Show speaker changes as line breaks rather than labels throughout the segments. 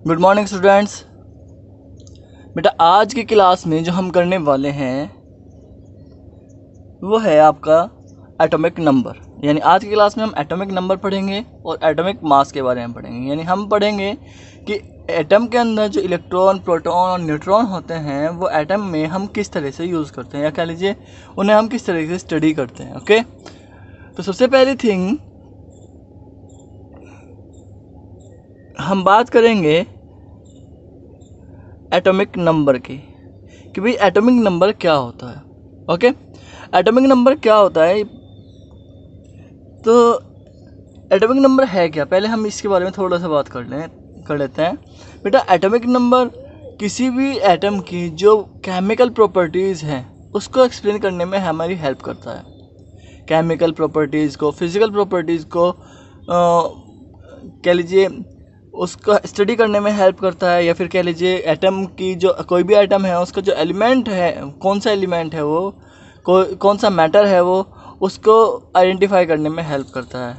Good morning students. बेटा आज की क्लास में जो हम करने वाले हैं वो है आपका एटॉमिक नंबर। यानी आज की क्लास में हम एटॉमिक नंबर पढ़ेंगे और एटॉमिक मास के बारे में पढ़ेंगे। यानी हम पढ़ेंगे कि एटम के अंदर जो इलेक्ट्रॉन, प्रोटॉन और न्यूट्रॉन होते हैं वो एटम में हम किस तरह से यूज़ करते हैं, या कह लीजिए उन्हें हम किस तरह से स्टडी करते हैं। ओके, तो सबसे पहली थिंग हम बात करेंगे एटॉमिक नंबर की, कि भाई एटॉमिक नंबर क्या होता है। ओके, एटॉमिक नंबर क्या होता है, तो एटॉमिक नंबर है क्या, पहले हम इसके बारे में थोड़ा सा बात कर लेते हैं। बेटा एटॉमिक नंबर किसी भी एटम की जो केमिकल प्रॉपर्टीज़ हैं उसको एक्सप्लेन करने में हमारी हेल्प करता है। केमिकल प्रॉपर्टीज़ को, फिज़िकल प्रॉपर्टीज़ को कह लीजिए उसका स्टडी करने में हेल्प करता है, या फिर कह लीजिए एटम की जो कोई भी एटम है उसका जो एलिमेंट है, कौन सा एलिमेंट है वो, कौन सा मैटर है वो, उसको आइडेंटिफाई करने में हेल्प करता है।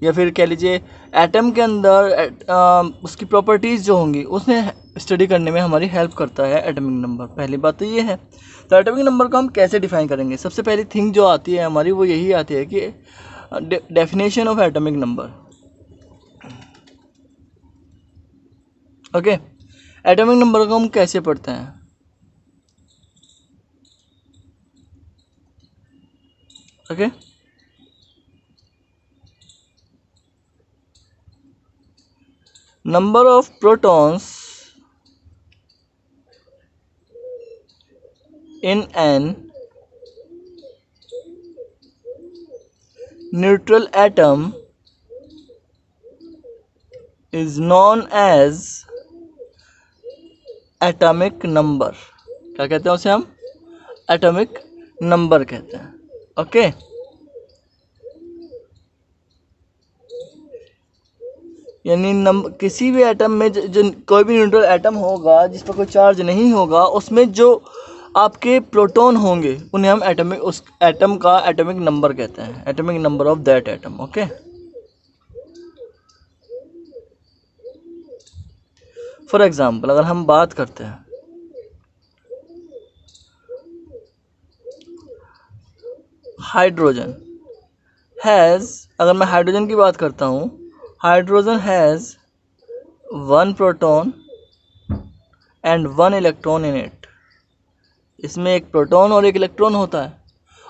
या फिर कह लीजिए एटम के अंदर उसकी प्रॉपर्टीज़ जो होंगी उसमें स्टडी करने में हमारी हेल्प करता है एटॉमिक नंबर। पहली बात तो ये है। तो एटॉमिक नंबर को हम कैसे डिफाइन करेंगे, सबसे पहली थिंग जो आती है हमारी वो यही आती है कि definition of atomic number. Okay, atomic number को हम कैसे पढ़ते हैं। Okay, number of protons in an neutral atom is known as atomic number। क्या कहते हैं उसे हम एटॉमिक नंबर कहते हैं। ओके, यानी किसी भी एटम में जो कोई भी न्यूट्रल एटम होगा जिस पर कोई चार्ज नहीं होगा उसमें जो आपके प्रोटॉन होंगे उन्हें हम उस एटम का एटॉमिक नंबर कहते हैं, atomic number of that atom. Okay, for example अगर हम बात करते हैं हाइड्रोजन हैज़, अगर मैं हाइड्रोजन की बात करता हूँ, hydrogen has 1 proton and 1 electron in it. इसमें एक प्रोटॉन और एक इलेक्ट्रॉन होता है,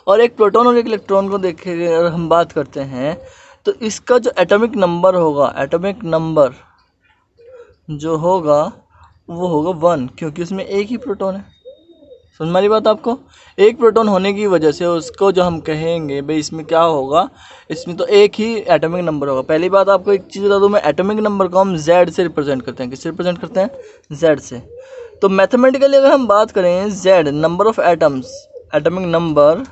और एक प्रोटॉन और एक इलेक्ट्रॉन को देखे अगर हम बात करते हैं तो इसका जो एटॉमिक नंबर होगा, एटॉमिक नंबर जो होगा वो होगा 1, क्योंकि उसमें एक ही प्रोटॉन है। समझ में आ रही बात आपको। एक प्रोटॉन होने की वजह से उसको जो हम कहेंगे भाई इसमें क्या होगा, इसमें तो एक ही एटॉमिक नंबर होगा। पहली बात आपको एक चीज़ बता दूँ, मैं एटॉमिक नंबर को हम Z से रिप्रेजेंट करते हैं। किससे रिप्रेजेंट करते हैं? Z से। तो मैथमेटिकली अगर हम बात करें Z number of atoms, atomic number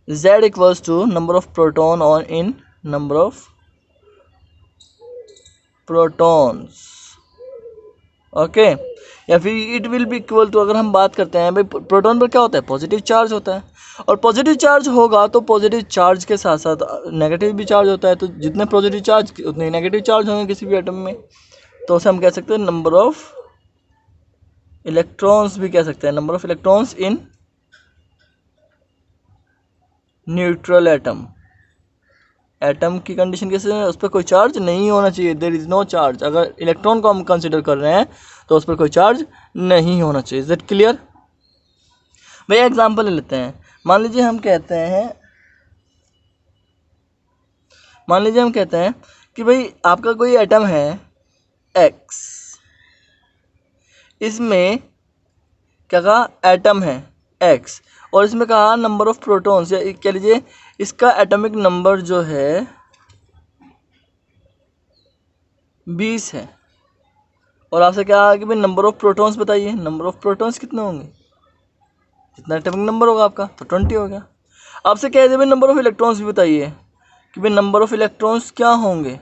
Z equals to number of proton और इन नंबर ऑफ प्रोटॉन्स। ओके, या फिर it will be equal to, अगर हम बात करते हैं भाई प्रोटॉन पर क्या होता है, पॉजिटिव चार्ज होता है, और पॉजिटिव चार्ज होगा तो पॉजिटिव चार्ज के साथ साथ नेगेटिव भी चार्ज होता है। तो जितने पॉजिटिव चार्ज उतने नेगेटिव चार्ज होंगे किसी भी एटम में। तो उसे हम कह सकते हैं नंबर ऑफ इलेक्ट्रॉन्स भी कह सकते हैं, number of electrons in neutral atom. Atom की कंडीशन कैसे है, उस पर कोई चार्ज नहीं होना चाहिए, देयर इज़ नो चार्ज। अगर इलेक्ट्रॉन को हम कंसिडर कर रहे हैं तो उस पर कोई चार्ज नहीं होना चाहिए। Is it clear? भाई एग्जांपल ले लेते हैं। मान लीजिए हम कहते हैं कि भाई आपका कोई एटम है X, इसमें क्या कहा, एटम है X, और इसमें कहा नंबर ऑफ प्रोटॉन्स, या कह लीजिए इसका एटॉमिक नंबर जो है 20 है, और आपसे क्या कि भाई नंबर ऑफ प्रोटॉन्स बताइए। नंबर ऑफ प्रोटॉन्स कितने होंगे, जितना एटॉमिक नंबर होगा आपका तो 20 हो गया। आपसे कह दे भाई नंबर ऑफ इलेक्ट्रॉन्स भी बताइए, कि भाई नंबर ऑफ इलेक्ट्रॉन्स क्या होंगे,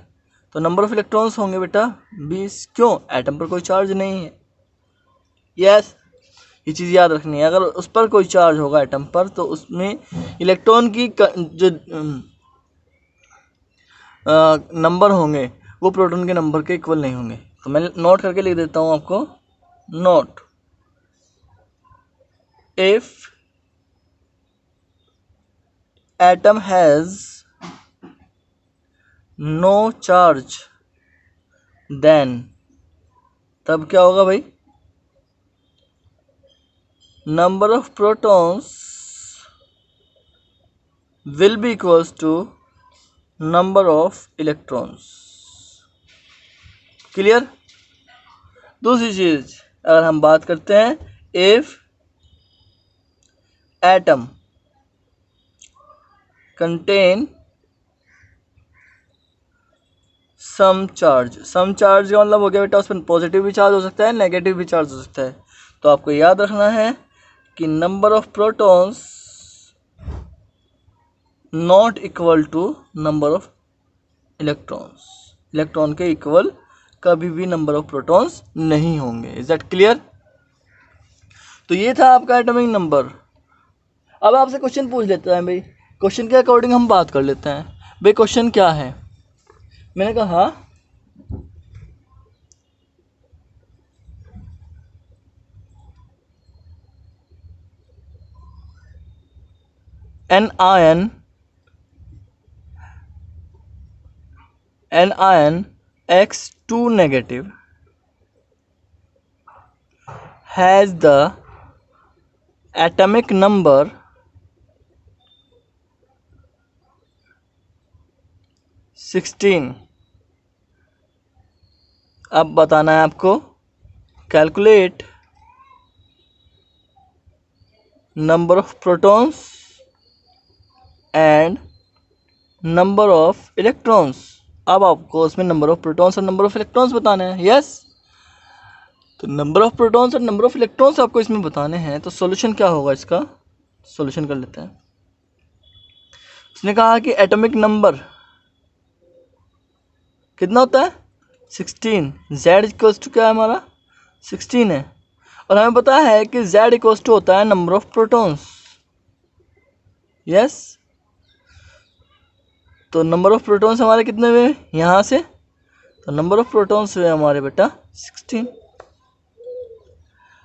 तो नंबर ऑफ इलेक्ट्रॉन्स होंगे बेटा 20। क्यों? एटम पर कोई चार्ज नहीं है। यस, ये चीज़ याद रखनी है। अगर उस पर कोई चार्ज होगा एटम पर तो उसमें इलेक्ट्रॉन की जो नंबर होंगे वो प्रोटॉन के नंबर के इक्वल नहीं होंगे। तो मैं नोट करके लिख देता हूँ आपको, note, if atom has no charge then, तब क्या होगा भाई, number of protons will be equals to number of electrons। Clear. दूसरी चीज अगर हम बात करते हैं, if atom contain some charge, some charge का मतलब हो गया बेटा उसमें पॉजिटिव भी चार्ज हो सकता है, नेगेटिव भी चार्ज हो सकता है। तो आपको याद रखना है कि number of protons not equal to number of electrons, electron के इक्वल कभी भी नंबर ऑफ प्रोटॉन्स नहीं होंगे। Is that clear. तो ये था आपका एटॉमिक नंबर। अब आपसे क्वेश्चन पूछ लेते हैं भाई, क्वेश्चन के अकॉर्डिंग हम बात कर लेते हैं। भाई क्वेश्चन क्या है, मैंने कहा an ion X2 negative has the atomic number 16। अब बताना है आपको, calculate number of protons and number of electrons. अब आपको उसमें नंबर ऑफ प्रोटॉन्स और नंबर ऑफ इलेक्ट्रॉन्स बताने हैं। यस, तो नंबर ऑफ प्रोटॉन्स और नंबर ऑफ इलेक्ट्रॉन्स आपको इसमें बताने हैं। तो सॉल्यूशन क्या होगा, इसका सॉल्यूशन कर लेते हैं। उसने कहा कि एटॉमिक नंबर कितना होता है, 16। z इक्वल्स टू क्या है हमारा, 16 है। और हमें पता है कि z इक्वल्स टू होता है नंबर ऑफ प्रोटॉन्स। यस, तो नंबर ऑफ प्रोटॉन्स हमारे कितने हुए यहाँ से, तो नंबर ऑफ प्रोटॉन्स हुए हमारे बेटा 16।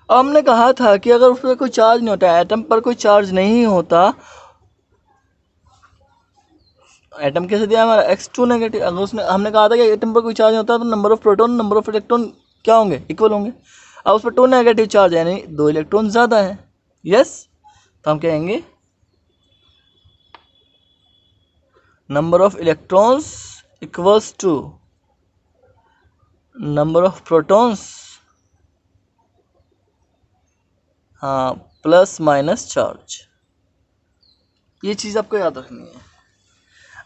अब हमने कहा था कि अगर उस पर कोई चार्ज नहीं होता, एटम पर कोई चार्ज नहीं होता, एटम कैसे दिया हमारा X2 नेगेटिव, अगर उसने हमने कहा था कि एटम पर कोई चार्ज नहीं होता तो number of proton number of electron क्या होंगे, इक्वल होंगे। अब उस पर 2 नेगेटिव चार्ज है, यानी 2 इलेक्ट्रॉन ज़्यादा है। यस, तो हम कहेंगे number of electrons equals to number of protons, हाँ, प्लस माइनस चार्ज। ये चीज़ आपको याद रखनी है।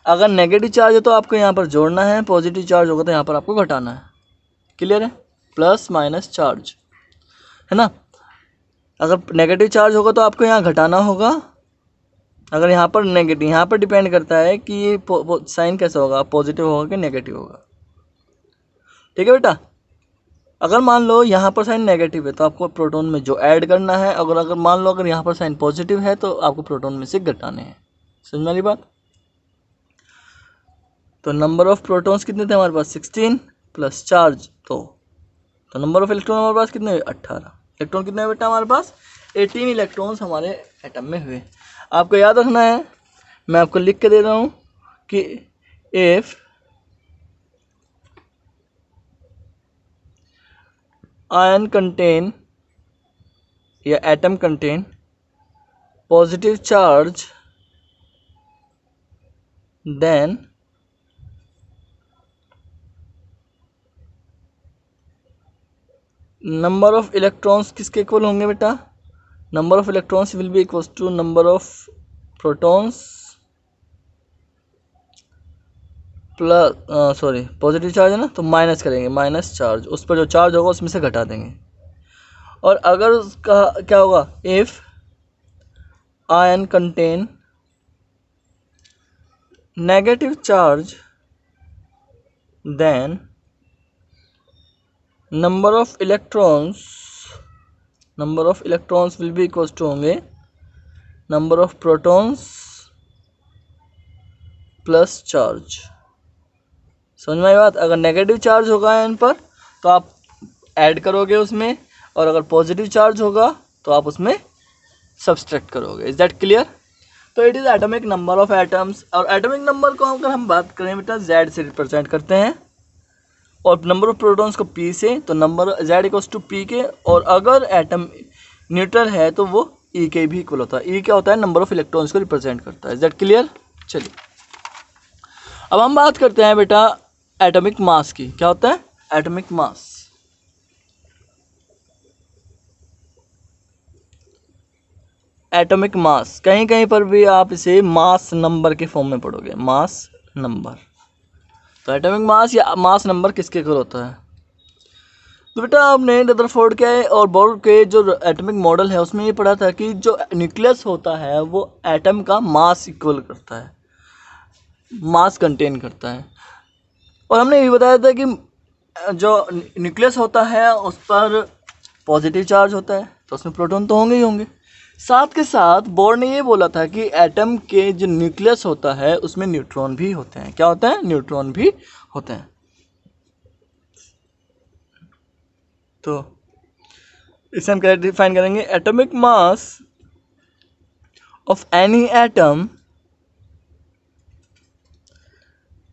अगर नेगेटिव चार्ज है तो आपको यहाँ पर जोड़ना है, पॉजिटिव चार्ज होगा तो यहाँ पर आपको घटाना है। क्लियर है, प्लस माइनस चार्ज है ना। अगर नेगेटिव चार्ज होगा तो आपको यहाँ घटाना होगा। अगर यहाँ पर नेगेटिव, यहाँ पर डिपेंड करता है कि ये साइन कैसा होगा, पॉजिटिव होगा कि नेगेटिव होगा। ठीक है बेटा, अगर मान लो यहाँ पर साइन नेगेटिव है तो आपको प्रोटॉन में जो ऐड करना है, अगर मान लो अगर यहाँ पर साइन पॉजिटिव है तो आपको प्रोटॉन में से घटाने हैं। समझ में वाली बात। तो नंबर ऑफ प्रोटॉन्स कितने थे हमारे पास, 16 प्लस चार्ज, तो नंबर ऑफ इलेक्ट्रॉन हमारे पास कितने हुए, 18। इलेक्ट्रॉन कितने हुए बेटा हमारे पास, 18 इलेक्ट्रॉन्स हमारे एटम में हुए। आपको याद रखना है, मैं आपको लिख के दे रहा हूँ कि इफ आयन कंटेन या atom contain positive charge then number of electrons किसके इक्वल होंगे बेटा, number of electrons will be equals to number of protons plus, sorry positive charge है ना तो माइनस करेंगे, माइनस चार्ज, उस पर जो चार्ज होगा उसमें से घटा देंगे। और अगर उसका क्या होगा, if ion contain negative charge then number of electrons will be equals to होंगे number of protons plus charge. समझ में आई बात। अगर नेगेटिव चार्ज होगा एन पर तो आप ऐड करोगे उसमें, और अगर पॉजिटिव चार्ज होगा तो आप उसमें सब्सट्रैक्ट करोगे। Is that clear? तो it is atomic number of atoms. और एटॉमिक नंबर को अगर हम बात करें बेटा जेड से रिप्रेजेंट करते हैं, और नंबर ऑफ प्रोटॉन्स को पी से, तो number Z equals to P के, और अगर एटम न्यूट्रल है तो वो ई के भी इक्वल होता है। ई क्या होता है? नंबर ऑफ इलेक्ट्रॉन्स को रिप्रेजेंट करता है। Is that clear? चलिए अब हम बात करते हैं बेटा एटॉमिक मास की। क्या होता है? Atomic mass. एटॉमिक मास कहीं कहीं पर भी आप इसे मास नंबर के फॉर्म में पढ़ोगे, मास नंबर। तो एटॉमिक मास या मास नंबर किसके इक्वल होता है? तो बेटा आपने रदरफोर्ड के और बोर के जो एटॉमिक मॉडल है उसमें ये पढ़ा था कि जो न्यूक्लियस होता है वो एटम का मास इक्वल करता है, मास कंटेन करता है। और हमने ये भी बताया था कि जो न्यूक्लियस होता है उस पर पॉजिटिव चार्ज होता है, तो उसमें प्रोटॉन तो होंगे ही होंगे। साथ के साथ बोर ने ये बोला था कि एटम के जो न्यूक्लियस होता है उसमें न्यूट्रॉन भी होते हैं। क्या होते हैं? न्यूट्रॉन भी होते हैं। तो इसे हम कैसे डिफाइन करेंगे? Atomic mass of any atom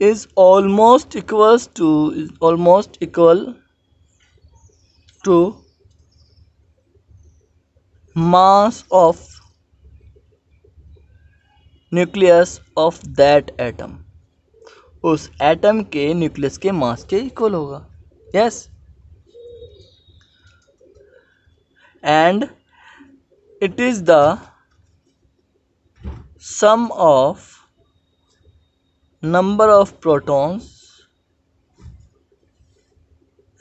is almost equal to mass of nucleus of that atom। उस एटम के न्यूक्लियस के मास के इक्वल होगा। Yes, and it is the sum of number of protons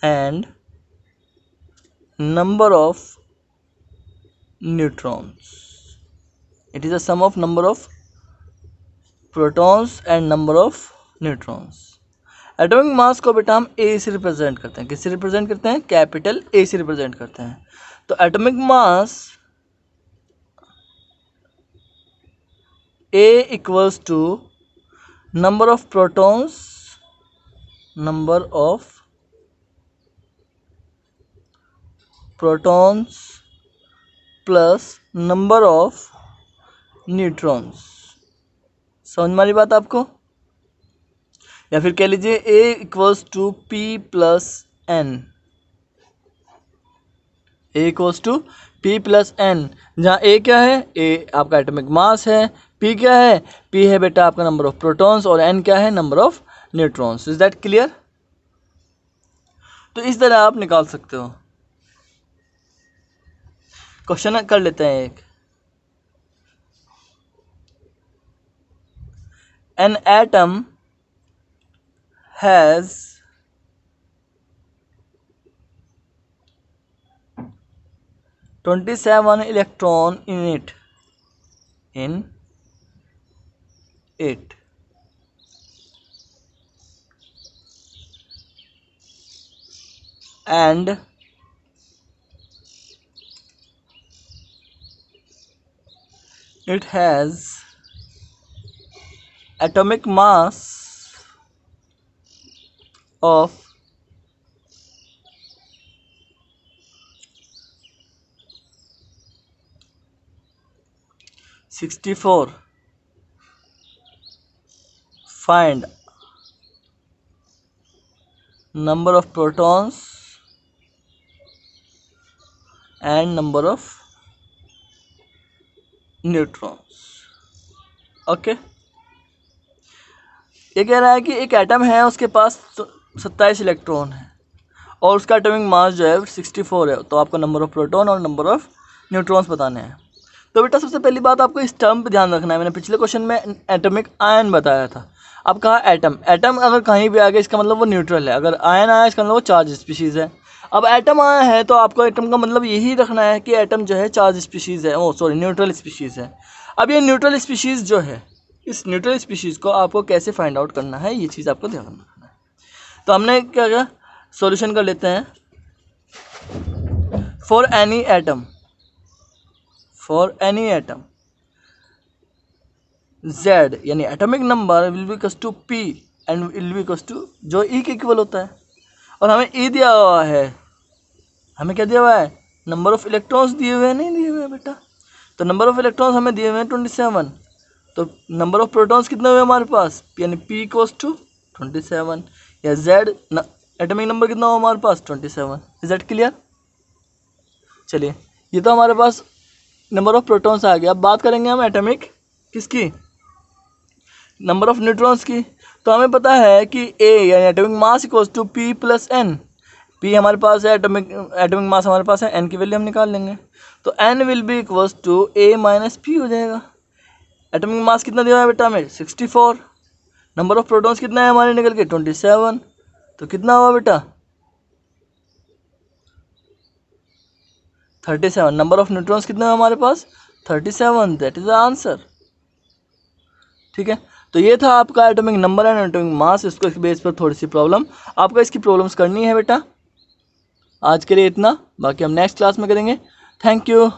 and number of neutrons। it is a sum of number of protons and number of neutrons। Atomic mass को बेटा हम ए से represent करते हैं। किससे represent करते हैं? कैपिटल ए से रिप्रेजेंट करते हैं। तो atomic mass A equals to number of protons plus number of neutrons। समझ में आ रही बात आपको? या फिर कह लीजिए A equals to P plus N। A equals to P plus N, जहाँ A क्या है? A आपका एटॉमिक मास है। P क्या है? P है बेटा आपका नंबर ऑफ प्रोटॉन्स, और N क्या है? Number of neutrons. Is that clear? तो इस तरह आप निकाल सकते हो। क्वेश्चन कर लेते हैं एक। An atom has 27 electron in it and it has atomic mass of 64। find number of protons and number of neutrons। Okay, ये कह रहा है कि एक एटम है उसके पास 27 इलेक्ट्रॉन है और उसका एटॉमिक मास जो है 64 है। तो आपको नंबर ऑफ प्रोटॉन और नंबर ऑफ न्यूट्रॉन्स बताने हैं। तो बेटा सबसे पहली बात आपको इस टर्म पे ध्यान रखना है। मैंने पिछले क्वेश्चन में एटॉमिक आयन बताया था। अब कहा एटम, एटम अगर कहीं भी आ गया इसका मतलब वो न्यूट्रल है। अगर आयन आया इसका मतलब वो चार्ज स्पीशीज़ है। अब एटम आया है तो आपको एटम का मतलब यही रखना है कि एटम जो है चार्ज स्पीशीज़ है, ओ सॉरी न्यूट्रल स्पीशीज़ है। अब ये न्यूट्रल स्पीशीज़ जो है, इस न्यूट्रल स्पीशीज़ को आपको कैसे फाइंड आउट करना है, ये चीज़ आपको ध्यान रखना है। तो हमने क्या किया, सॉल्यूशन कर लेते हैं। फॉर एनी एटम Z यानी atomic number will be equals to P and will be equals to जो ई के इक्वल होता है। और हमें ई दिया हुआ है, हमें क्या दिया हुआ है, नंबर ऑफ इलेक्ट्रॉन्स दिए हुए हैं, नहीं दिए हुए हैं बेटा। तो नंबर ऑफ इलेक्ट्रॉन्स हमें दिए हुए हैं 27, तो नंबर ऑफ प्रोटॉन्स कितने हुए हमारे पास, यानी पी इक्वल्स टू 27, या जेड एटॉमिक नंबर कितना हुआ हमारे पास 27। Is that clear? चलिए, ये तो हमारे पास नंबर ऑफ प्रोटॉन्स आ गया। अब बात करेंगे हम एटॉमिक किसकी, नंबर ऑफ न्यूट्रॉन्स की। तो हमें पता है कि ए यानी atomic mass equals to P plus N. P हमारे पास है, एटॉमिक मास हमारे पास है, एन की वैल्यू हम निकाल लेंगे। तो N will be equals to A minus P हो जाएगा। एटॉमिक मास कितना दिया है बेटा हमें 64। नंबर ऑफ प्रोटॉन्स कितना है हमारे निकल के 27। तो कितना हुआ बेटा 37। नंबर ऑफ न्यूट्रॉन्स कितने हैं हमारे पास 37। That is the answer. ठीक है, तो ये था आपका atomic number and atomic mass. इसको इस बेस पर थोड़ी सी प्रॉब्लम आपको इसकी प्रॉब्लम्स करनी है बेटा। आज के लिए इतना, बाकी हम नेक्स्ट क्लास में करेंगे। Thank you.